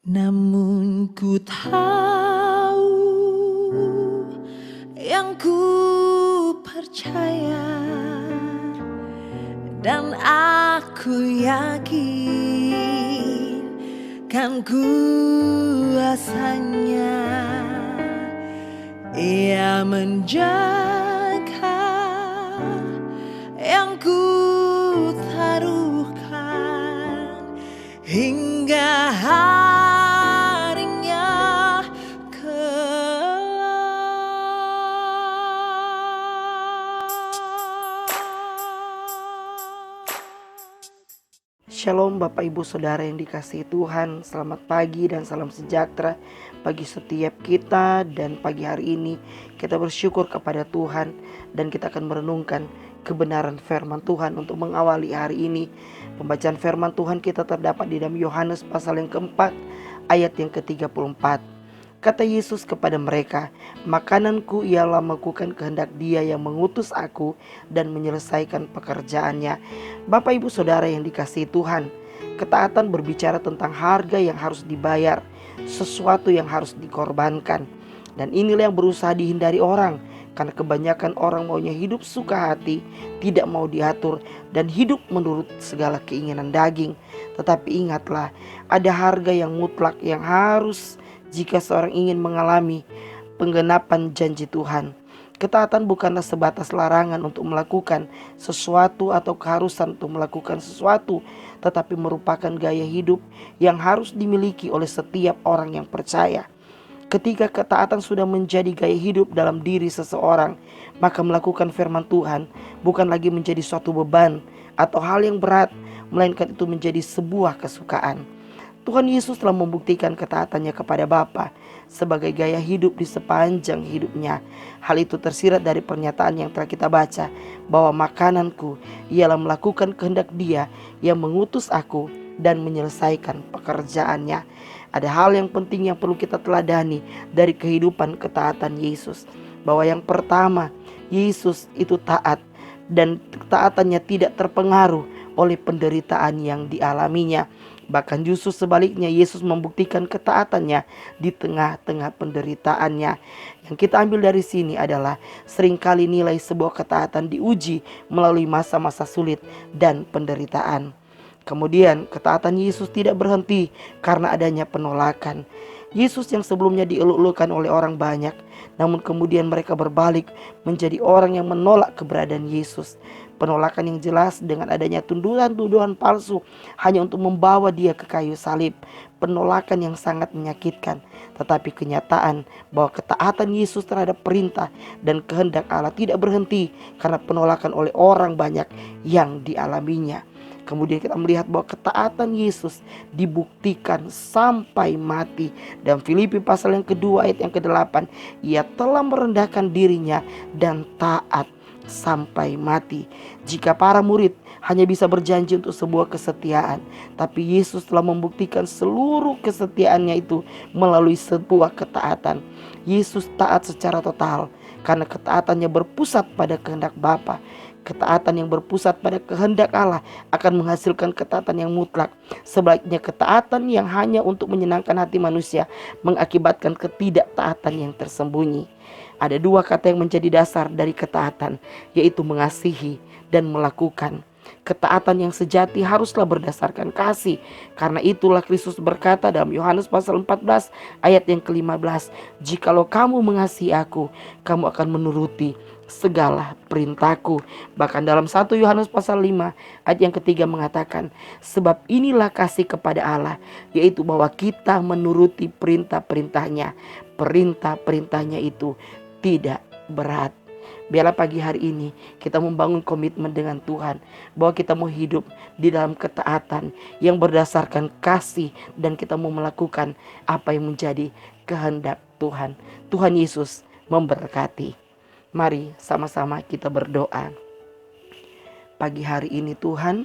Namun ku tahu yang ku percaya, dan aku yakin kan kuasanya Ia menjaga yang ku taruhkan hingga harinya Shalom Bapak Ibu Saudara yang dikasihi Tuhan. Selamat pagi dan salam sejahtera bagi setiap kita. Dan pagi hari ini kita bersyukur kepada Tuhan, dan kita akan merenungkan kebenaran firman Tuhan untuk mengawali hari ini. Pembacaan firman Tuhan kita terdapat di dalam Yohanes pasal yang keempat ayat yang ke-34. Kata Yesus kepada mereka, "Makananku ialah melakukan kehendak Dia yang mengutus aku dan menyelesaikan pekerjaannya." Bapak Ibu Saudara yang dikasihi Tuhan, ketaatan berbicara tentang harga yang harus dibayar, sesuatu yang harus dikorbankan. Dan inilah yang berusaha dihindari orang, karena kebanyakan orang maunya hidup suka hati, tidak mau diatur, dan hidup menurut segala keinginan daging. Tetapi ingatlah, ada harga yang mutlak yang harus jika seorang ingin mengalami penggenapan janji Tuhan. Ketaatan bukanlah sebatas larangan untuk melakukan sesuatu atau keharusan untuk melakukan sesuatu, tetapi merupakan gaya hidup yang harus dimiliki oleh setiap orang yang percaya. Ketika ketaatan sudah menjadi gaya hidup dalam diri seseorang, maka melakukan firman Tuhan bukan lagi menjadi suatu beban atau hal yang berat, melainkan itu menjadi sebuah kesukaan. Tuhan Yesus telah membuktikan ketaatannya kepada Bapa sebagai gaya hidup di sepanjang hidupnya. Hal itu tersirat dari pernyataan yang telah kita baca, bahwa makananku ialah melakukan kehendak Dia yang mengutus aku dan menyelesaikan pekerjaannya. Ada hal yang penting yang perlu kita teladani dari kehidupan ketaatan Yesus, bahwa yang pertama, Yesus itu taat, dan ketaatannya tidak terpengaruh oleh penderitaan yang dialaminya. Bahkan justru sebaliknya, Yesus membuktikan ketaatannya di tengah-tengah penderitaannya. Yang kita ambil dari sini adalah seringkali nilai sebuah ketaatan diuji melalui masa-masa sulit dan penderitaan. Kemudian ketaatan Yesus tidak berhenti karena adanya penolakan. Yesus yang sebelumnya dieluk-elukan oleh orang banyak, namun kemudian mereka berbalik menjadi orang yang menolak keberadaan Yesus. Penolakan yang jelas dengan adanya tuduhan-tuduhan palsu hanya untuk membawa Dia ke kayu salib. Penolakan yang sangat menyakitkan. Tetapi kenyataan bahwa ketaatan Yesus terhadap perintah dan kehendak Allah tidak berhenti karena penolakan oleh orang banyak yang dialaminya. Kemudian kita melihat bahwa ketaatan Yesus dibuktikan sampai mati. Dan Filipi pasal yang kedua ayat yang ke-8, Ia telah merendahkan dirinya dan taat sampai mati. Jika para murid hanya bisa berjanji untuk sebuah kesetiaan, tapi Yesus telah membuktikan seluruh kesetiaannya itu melalui sebuah ketaatan. Yesus taat secara total karena ketaatannya berpusat pada kehendak Bapa. Ketaatan yang berpusat pada kehendak Allah akan menghasilkan ketaatan yang mutlak. Sebaliknya ketaatan yang hanya untuk menyenangkan hati manusia mengakibatkan ketidaktaatan yang tersembunyi. Ada dua kata yang menjadi dasar dari ketaatan, yaitu mengasihi dan melakukan. Ketaatan yang sejati haruslah berdasarkan kasih. Karena itulah Kristus berkata dalam Yohanes pasal 14 ayat yang ke-15, "Jikalau kamu mengasihi aku, kamu akan menuruti segala perintahku." Bahkan dalam 1 Yohanes pasal 5 ayat yang ketiga mengatakan, "Sebab inilah kasih kepada Allah, yaitu bahwa kita menuruti perintah-perintahnya." Perintah-perintahnya itu tidak berat. Biarlah pagi hari ini kita membangun komitmen dengan Tuhan, bahwa kita mau hidup di dalam ketaatan yang berdasarkan kasih, dan kita mau melakukan apa yang menjadi kehendak Tuhan. Tuhan Yesus memberkati. Mari sama-sama kita berdoa. Pagi hari ini Tuhan,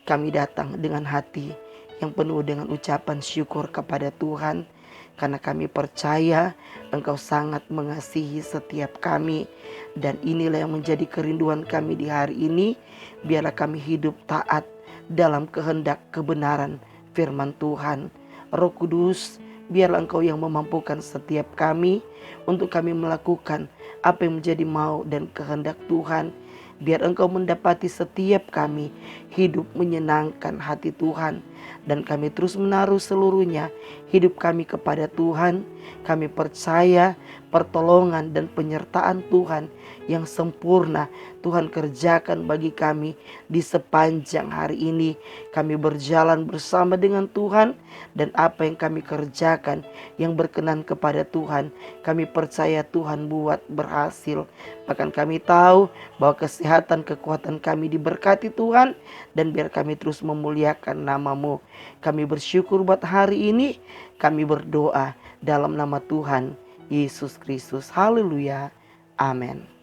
kami datang dengan hati yang penuh dengan ucapan syukur kepada Tuhan, karena kami percaya Engkau sangat mengasihi setiap kami. Dan inilah yang menjadi kerinduan kami di hari ini. Biarlah kami hidup taat dalam kehendak kebenaran firman Tuhan. Roh Kudus, biarlah Engkau yang memampukan setiap kami untuk kami melakukan apa yang menjadi mau dan kehendak Tuhan. Biar Engkau mendapati setiap kami hidup menyenangkan hati Tuhan. Dan kami terus menaruh seluruhnya hidup kami kepada Tuhan. Kami percaya pertolongan dan penyertaan Tuhan yang sempurna Tuhan kerjakan bagi kami di sepanjang hari ini. Kami berjalan bersama dengan Tuhan, dan apa yang kami kerjakan yang berkenan kepada Tuhan, kami percaya Tuhan buat berhasil. Bahkan kami tahu bahwa kesehatan, kekuatan kami diberkati Tuhan, dan biar kami terus memuliakan nama-Mu. Kami bersyukur buat hari ini. Kami berdoa dalam nama Tuhan Yesus Kristus. Haleluya. Amin.